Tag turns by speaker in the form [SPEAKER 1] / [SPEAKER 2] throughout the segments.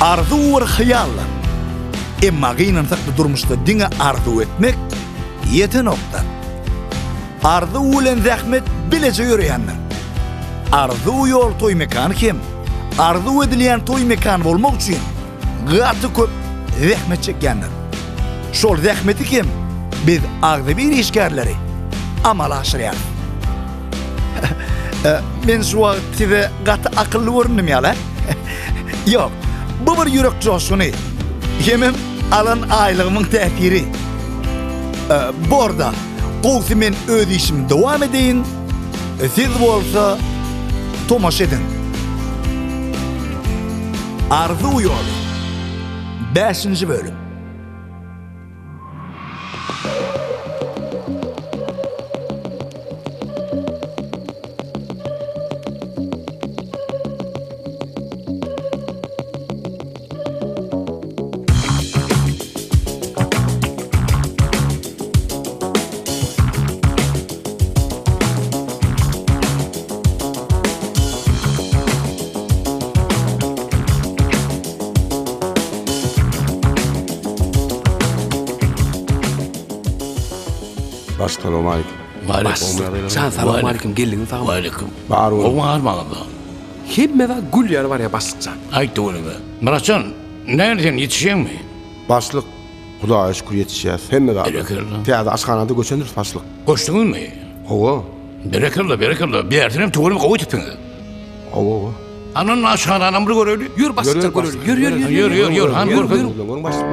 [SPEAKER 1] Arzu var hayallar. Emma gynansak durmuşda diňe arzu etmek yete nokta. Arzu ulen zahmet bilece yürüyenler. Arzu yol toy mekanı kim? Arzu edilen toy mekanı bolmak üçin gaty köp zahmet çekýänler. Şol zahmeti kim? Biz agdy bir işgärleri amal aşyrýar. Men şu wagtda gaty akylly görünüm ýa-la. Yok, bu bir yürek joşuny. Yemem alan aylığımın täsiri. Borda gowy men öz işim dowam edeýin. Siz bolsa tomaş edin. Arzu ýoly. 5-nji bölüm.
[SPEAKER 2] Assalamu alaikum.
[SPEAKER 3] Aleyküm. Sen salamu aleyküm gelin falan.
[SPEAKER 4] Aleyküm.
[SPEAKER 2] Var oğlum.
[SPEAKER 4] O var mı adam?
[SPEAKER 3] Hemme va gül yer var ya bastıksan.
[SPEAKER 4] Ayt onu be. Muratcan, nereden yetişen mi?
[SPEAKER 2] Başlık. Hudağa şükür yetişýär. Hemme de.
[SPEAKER 4] Berekallah.
[SPEAKER 2] Täze aşkanada göçendir başlık.
[SPEAKER 4] Koştunuz mu?
[SPEAKER 2] Owa.
[SPEAKER 4] Berekallah. Bir ertenem tuğulum kovu tüpünü.
[SPEAKER 2] Owa.
[SPEAKER 4] Ananın aşağıda anamını göröylü.
[SPEAKER 3] Yürü bastıksan görür.
[SPEAKER 4] Yürü. Han
[SPEAKER 3] Yürü.
[SPEAKER 2] Görün başlık.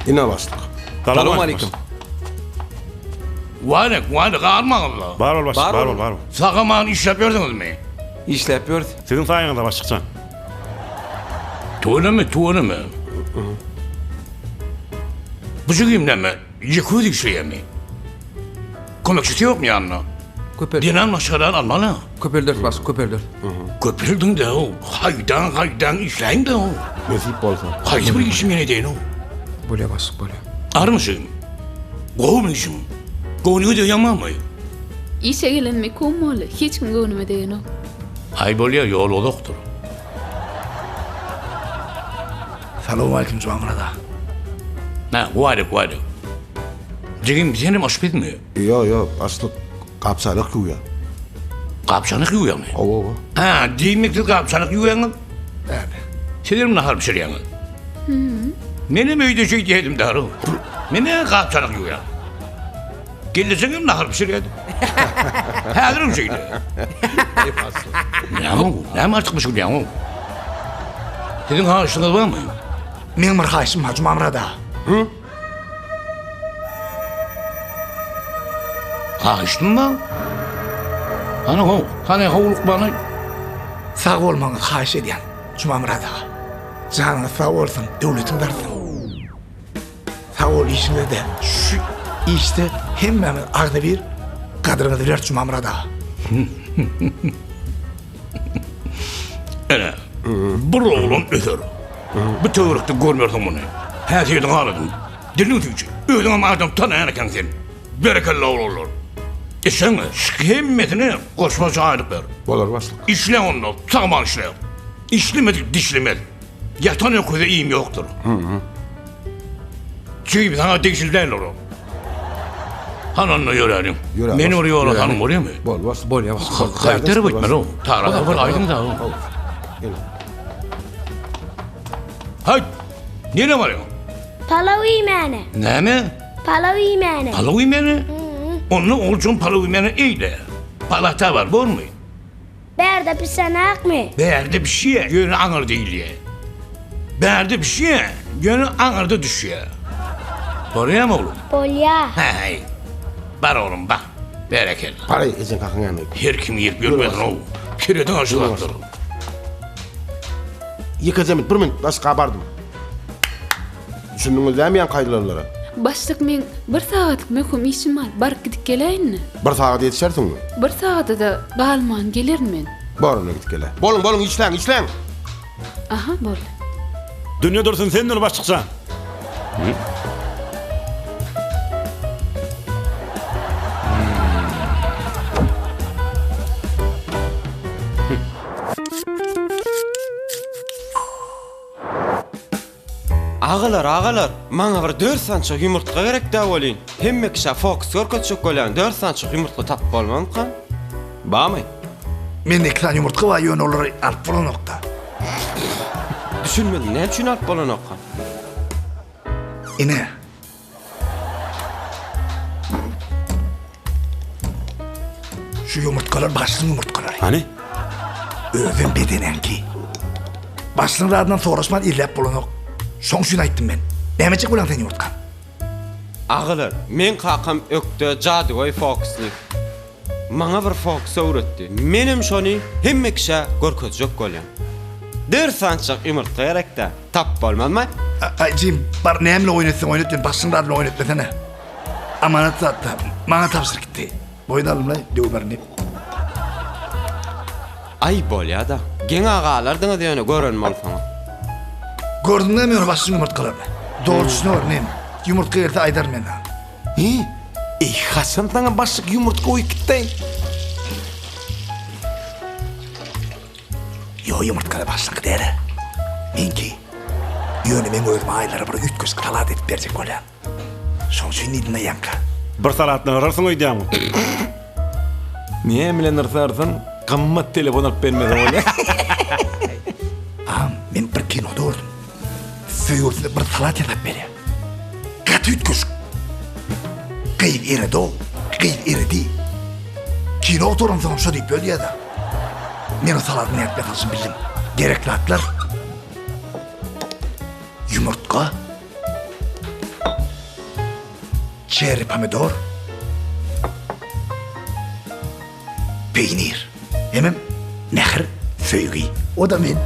[SPEAKER 2] Ina başlık.
[SPEAKER 3] Salamu aleyküm.
[SPEAKER 4] Varık. Ağırmanız da.
[SPEAKER 5] Var ol başlık, var ol.
[SPEAKER 4] Sakaman iş yapıyordunuz mu?
[SPEAKER 3] İşlep gördü.
[SPEAKER 5] Sizin sayınızda başlıksan.
[SPEAKER 4] Tuğunu mu? Bu çıkayım mi? Yıkıyor dikşiye mi? Komekçisi yok mu yanına?
[SPEAKER 3] Köpür.
[SPEAKER 4] Dinan aşağıdan almalı.
[SPEAKER 3] Köpür dört bas, köpür dört.
[SPEAKER 4] Köpüldün de o. Haydan işleyin de o.
[SPEAKER 2] Nasip bolsa.
[SPEAKER 4] Haydi bir işim yine deyin o.
[SPEAKER 3] Böyle bas, böyle.
[SPEAKER 4] Ar mısın? Goğum işim. Goğunu da yanmam mı?
[SPEAKER 6] İşe gelenmek olmalı. Hiç kim görünme deyin o.
[SPEAKER 4] Hay bolya yol oluktur.
[SPEAKER 1] Salamu aleyküm Cumamrada.
[SPEAKER 4] Ha, varık. Cigim senin aşk bitmiyor.
[SPEAKER 2] Yo, başlık. Kapsalık yuya.
[SPEAKER 4] Kapçanık yuyan mı?
[SPEAKER 2] Owa.
[SPEAKER 4] Ha, değmektir kapçanık yuyanın. Sinirim nahar pişiriyanın. Benim öyde şey diyelim darı. Mene kapçanık yuyan. Gelirsenim nahar pişiriyedim. Hazırım şeyle. Ne mi artık müşkül ya? Sizin harçlığınız var mı?
[SPEAKER 1] Men bir haýşym ha Cumamrada.
[SPEAKER 4] Harçlığın mı? Hani hovluk bana.
[SPEAKER 1] Sağ bolmaňyzy haýyş edýän Cumamrada. Janyňyz sağ bolsun, döwletim bersin. Sağ ol işinde de şu işte hemmemiz agda bir kadryňyzy birer Cumamrada.
[SPEAKER 4] Ana, bir oğlum öter. Bir töwrekde görmerdim bunu. Her şeyden ağladım. Dilini tüyçü. Ödüm ama adam tanıyan eken sen. Berekallah olur. Sen hemmetine koşmaca aylık ver.
[SPEAKER 2] Bolar başlık.
[SPEAKER 4] İşle onunla, tamam işle. İşlemedik, dişlemedik. Yatan yok öyle iyiyim yoktur. Çünkü sana dişilden olur. Hananla yörelim.
[SPEAKER 2] Yöre,
[SPEAKER 4] Beni
[SPEAKER 2] bas.
[SPEAKER 4] oraya oradan oraya mı?
[SPEAKER 2] Bol başlık.
[SPEAKER 3] Böyle bas.
[SPEAKER 4] Kayıtları bitmeli o. Tarafı var, aydın da o.
[SPEAKER 2] Gel.
[SPEAKER 4] Hayır, nereye var ya?
[SPEAKER 7] Palav yemeğine.
[SPEAKER 4] Ne mi?
[SPEAKER 7] Palav yemeğine.
[SPEAKER 4] Palav yemeğini? Onun olcun palav yemeğini eyle. Palata var, bor mu?
[SPEAKER 7] Berde pisanak mı?
[SPEAKER 4] Berde bir şey, yönü ağır değil ya. Berde bir şey, yönü ağırda düşüyor. Oraya mı oğlum?
[SPEAKER 7] Polya.
[SPEAKER 4] Hey, bar oğlum bak, berekellah.
[SPEAKER 2] Parayı ezen kalkın yanına.
[SPEAKER 4] Her kim yiyip görmedin o. Kireden aşılattır.
[SPEAKER 2] Yıkacağım, bir min, nasıl kabardım. Düşündünüz değil mi yan kaydılarlara?
[SPEAKER 6] Başlık men bir saatlik möhüm işim var. Barıp gidip geleyinmi?
[SPEAKER 2] Bir saat yetişersin mi?
[SPEAKER 6] Bir saate da galman gelirmen.
[SPEAKER 2] Boruna git gele. Bolun, işlen.
[SPEAKER 6] Aha, bol.
[SPEAKER 5] Dünya dursun sen de başlıksan.
[SPEAKER 8] Ağalar, maňa bir 4 sançyk ýumurtga gerek-de bolýan. Hemme kişi fokus görkezjek bolýan 4 sançyk ýumurtga tapyp bolmaňka. Bamy?
[SPEAKER 1] Men 2 tane yumurtka var, ýöne olary alyp bolanokda.
[SPEAKER 8] Düşünmedim, ne üçin alyp bolanokka?
[SPEAKER 1] Ine. Şu yumurtkalar başlyň yumurtkalary.
[SPEAKER 5] Hani?
[SPEAKER 1] Özüm bedenenki. Başlyň radyna soraşman irläp bolanok. Şoň şunu aýtdym men. Nämeçik bolan sen yumurtka?
[SPEAKER 8] Ağalar, men kakam ökde jadygoý fokusly. Maňa bir fokus öwretdi. Menim şonu hemme kişi görkezjek bolýan. 4 sançyk ýumurtga gerek-de tapyp bolmaňmy?
[SPEAKER 1] Jim, bar näme oýnatsaň oýnat, başlyň radyna oýnatmasana. Amanat zatda, maňa tapşyr gitdi. Boýdalymla döwberni.
[SPEAKER 8] Ay bolýa-da. Geň ağalar diňe diýene gören bolsaň.
[SPEAKER 1] Gördün mi onu başlyň yumurtkalarını? Doğruçunu var nem. Yumurtka ýerde aýdar men.
[SPEAKER 3] Hasan taňa başlyk yumurtka oýup gitdi.
[SPEAKER 1] Yo yumurtkada başlyk dere. Menki. Ýöne men özüm aýlara bir ütköz talat edip berjek bolýan. Şoň üçin idina ýanka.
[SPEAKER 5] Bir salatdan ararsın oýdýamy.
[SPEAKER 3] Niye bilen ırsarsın? Qymmat telefon alıp bermedi bolýar.
[SPEAKER 1] Men bir kino dördüm. Söýürde bir talat edip berýär. Gat ütköz. Qyýp eredi o, qyýp eredi. Kino oturan soň şo diýip bölýärdi. Men o salatyny ýetmek üçin bildim. Gerekli atlar. Yumurtka. Çeri pomidor. Peynir. Hemem nähir söýgi. O da men.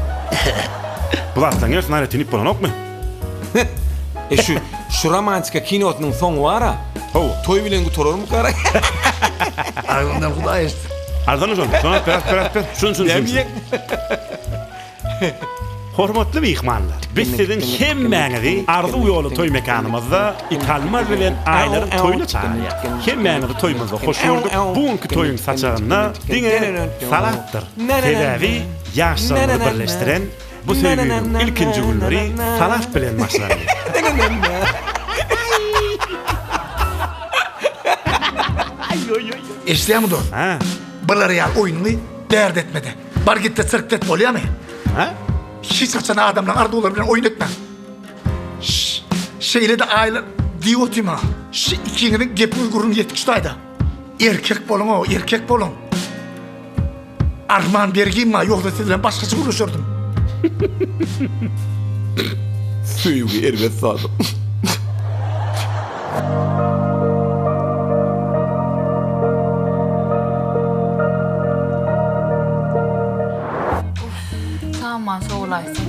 [SPEAKER 5] Bulardan gelsin nare tinip bolanokmy?
[SPEAKER 3] Şu romantika kinotynyň soňu wara.
[SPEAKER 5] Ho.
[SPEAKER 3] Toy bilen gutorarmy gara?
[SPEAKER 1] Aýlandan Hudaý ist.
[SPEAKER 5] Ardan uşun, sonra per. Şun. Hormatly mehmanlar, biz sizin hemmäňizi arzu ýoly toy mekanymyzda italmaz bilen aýlary toýuna çağırýar. Hemmäňizi toýumyzda hoş gördük. Buňky toýuň saçagyna diňe salatdyr. Sebebi ýaşlaryny birleşdiren bu söýgüň ilkinji günleri salat bilen başlandy.
[SPEAKER 1] Eşliýärmi dur?
[SPEAKER 5] Ha?
[SPEAKER 1] Bular ýa oýuny dert etmedi. Bar gitde sirkdet bolýarmy?
[SPEAKER 5] Ha?
[SPEAKER 1] Hiç kaçan adamla ardular bilen oyun etmem. Şeyle de aile diyotima. Şu ikinin gep uygurun yetkiştaydı. Erkek bolun o, erkek bolun. Arman bergiyim ma, yoksa sizden başkası konuşurdum.
[SPEAKER 3] Söýügi erbet sadım.
[SPEAKER 6] Tamam, soğulaysın.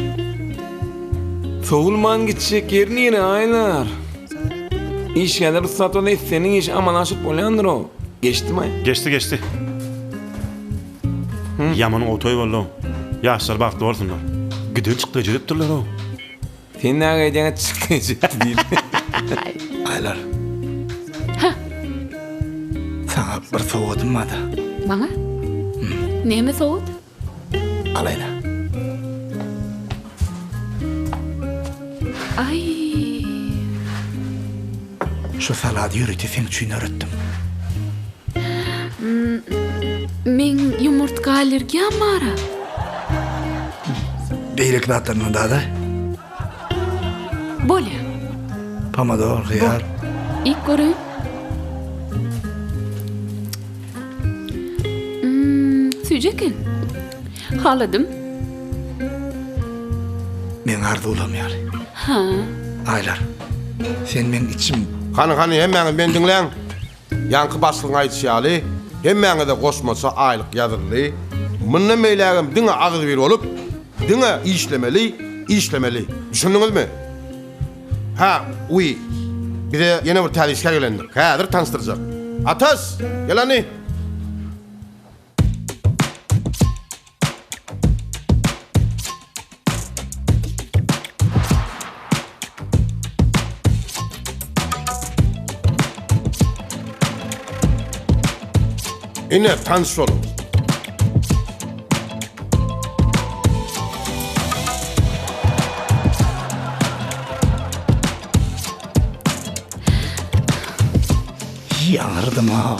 [SPEAKER 3] Soğulman gitçek yerini yine aylar. İş gelir ruhsat olayı senin iş aman aşıp bolyandır o. Geçti mi?
[SPEAKER 5] Geçti. Yaman o toy bollu. Yaşlar bakdı olsunlar. Gidin çıktı jedipdirler o.
[SPEAKER 3] Sen ne gaydiğine çıktı ciddi değil.
[SPEAKER 1] Aylar. Sana bir soğudum mu da?
[SPEAKER 6] Bana? Neme soğut?
[SPEAKER 1] Alayla.
[SPEAKER 6] Ay.
[SPEAKER 1] Şu saladı yürütü sen üçün öğrettim.
[SPEAKER 6] Men yumurtka alergiyam bara.
[SPEAKER 1] Beylik natlarının da.
[SPEAKER 6] Bolya.
[SPEAKER 1] Pomidor, hıyar.
[SPEAKER 6] İlk görün. Sücekin. Haladım.
[SPEAKER 1] Men arda olamıyor.
[SPEAKER 6] Ha.
[SPEAKER 1] Aylar. Sen men içim.
[SPEAKER 2] Hani hemmäňi ben dinleň. Ýanky başlygyň aýtýaly, hemmäňe de gosmasa aýlyk ýazyrly. Munna meýlägim diňe agyz berip bolup, diňe işlemeli. Düşündiňizmi? Ha, uy. Bir de ýene bir täzisler gelendik. Häzir tanıştyrjak. Atas, gelani. Ine tanış olun.
[SPEAKER 1] Yanırdım ha.